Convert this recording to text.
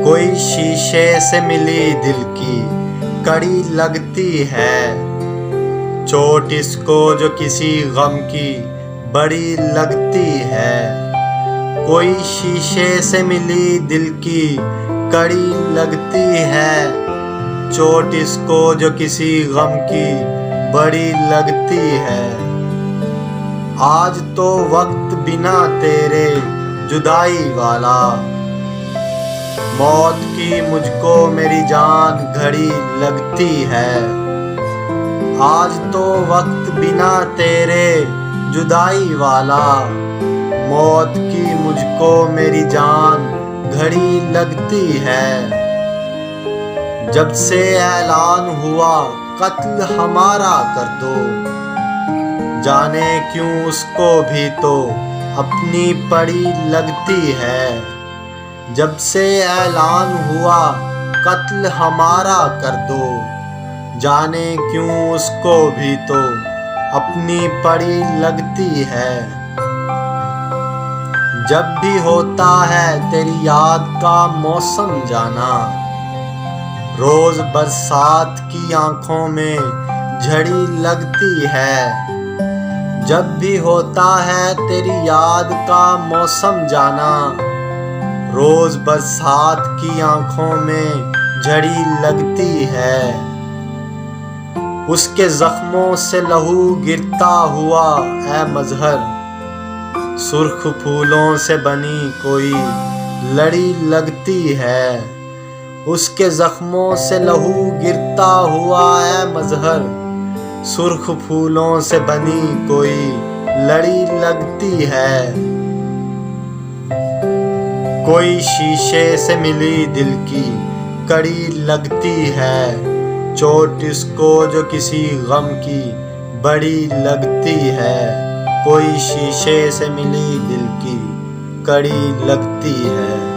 कोई शीशे से मिली दिल की कड़ी लगती है, चोट इसको जो किसी गम की बड़ी लगती है। कोई शीशे से मिली दिल की कड़ी लगती है, चोट इसको जो किसी गम की बड़ी लगती है। आज तो वक्त बिना तेरे जुदाई वाला, मौत की मुझको मेरी जान घड़ी लगती है। आज तो वक्त बिना तेरे जुदाई वाला, मौत की मुझको मेरी जान घड़ी लगती है। जब से ऐलान हुआ कत्ल हमारा कर दो, जाने क्यों उसको भी तो अपनी पड़ी लगती है। जब से ऐलान हुआ कत्ल हमारा कर दो, जाने क्यों उसको भी तो अपनी पड़ी लगती है। जब भी होता है तेरी याद का मौसम जाना, रोज बरसात की आंखों में झड़ी लगती है। जब भी होता है तेरी याद का मौसम जाना, रोज बरसात की आंखों में झड़ी लगती है। उसके जख्मों से लहू गिरता हुआ ऐ मजहर, सुर्ख फूलों से बनी कोई लड़ी लगती है। उसके जख्मों से लहू गिरता हुआ ऐ मजहर, सुर्ख फूलों से बनी कोई लड़ी लगती है। कोई शीशे से मिली दिल की कड़ी लगती है, चोट इसको जो किसी गम की बड़ी लगती है। कोई शीशे से मिली दिल की कड़ी लगती है।